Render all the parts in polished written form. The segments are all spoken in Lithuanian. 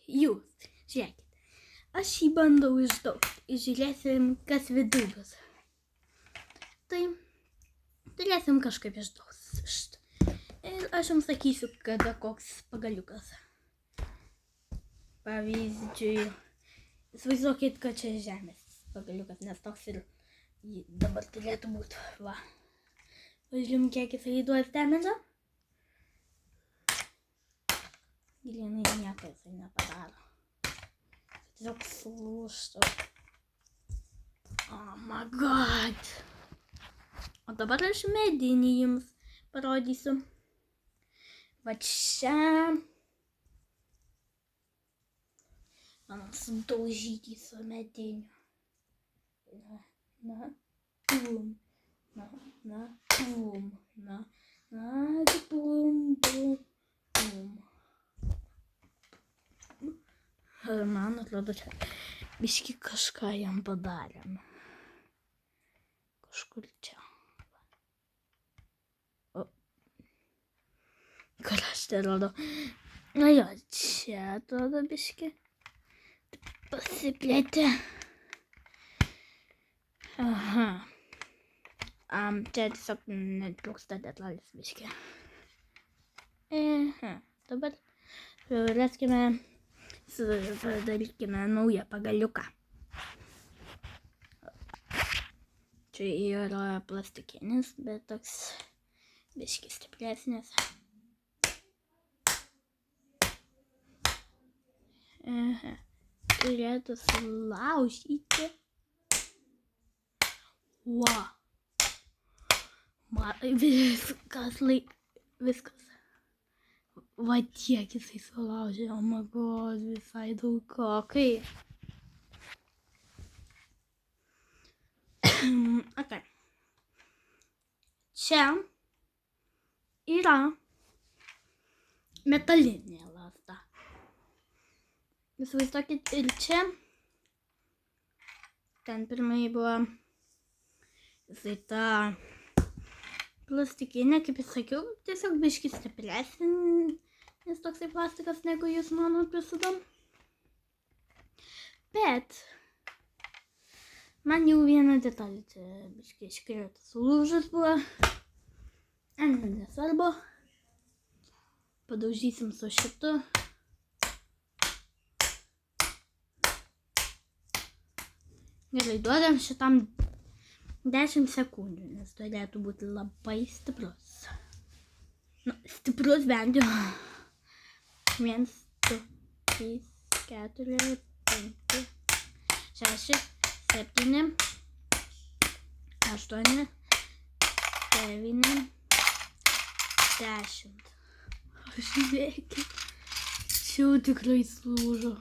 Jūs, žiūrėkit, aš jį bandau išdaugti. Žiūrėsim, kas viduj bus. Tai turėsim kažkaip išdausti. Ir aš jums sakysiu, kada koks pagaliukas. Pavyzdžiui, įsivaizduokit, kad čia žemės pagaliukas, nes toks ir dabar turėtų būti. Va. Pažiūrėjom, kiek jisai duos damage'o. Gilienai nieko jisai nepadaro. Tiesiog sulūžtų. Oh my god. O dabar aš medinį jums parodysiu. Va čia. Mano sudaužyti su mediniu. Na, bum. Na, bum. Na, bum, bum, bum. Man atrodo, čia biškį kažką jam padarėm. Kažkur čia. O. Kažtai atrodo. Na jo, čia atrodo biškį. Pasiplėtė. Aha. Čia tiesiog netrūksta detalės biškį. Dabar reskime. Padarykime naują pagaliuką. Čia yra plastikinis, bet toks biškį stipresnis. Turėtų sulaužyti. Wow. Viskas. Va tiek jisai sulaužė, oh my god, visai daug kai. Okay. Čia yra metalinė lazda. Įsivaizduokit, ir čia, ten pirmai buvo jisai ta plastikinė, kaip ir sakiau, tiesiog biškį stipresnis. Nes toksai plastikas, negu jūs mano prisidam. Bet man jau viena detalė čia biškai iškrito sulūžus buvo. Nesvarbu. Padaužysim su šitu. Gerai, duodam šitam 10 sekundžių, nes turėtų būti labai stiprus. Stiprus bent jau. 1, 2, 3, 4, 5, 6, 7, 8, 9, 10. Žiūrėkit, čia jau tikrai sulūžo.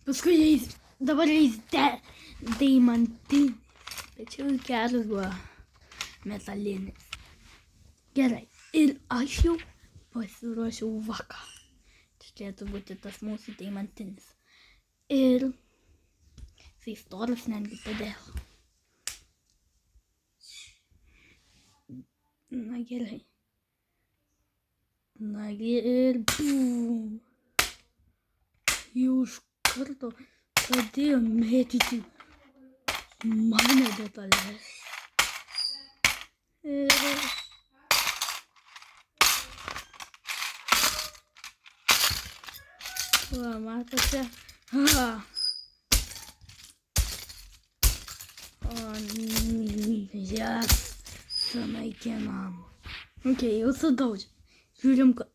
Paskui dabar jais deimantinis, bet čia jau geras buvo metalinis. Gerai. Ir aš jau pasiruošiau vaką. Čia turėtų būti tas mūsų deimantinis. Ir jisai storas netgi todėl. Na gerai. Nagi ir bum. Jau iš karto pradėjo mėtyti mano detalės. Ir va, matote. Jas sunaikinam. Ok, jau sudaužė. Žiūrim, kad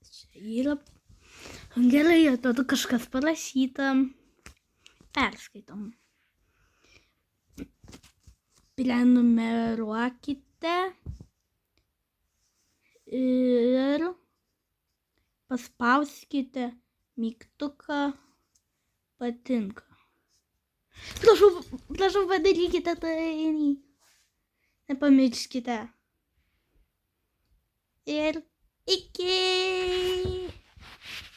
čia yra. Gerai, atrodo kažkas parašyta. Perskaitom. Prenumeruokite ir paspauskite mygtuką patinka. Prašau padarykite tai. Nepamirškite. Ir iki.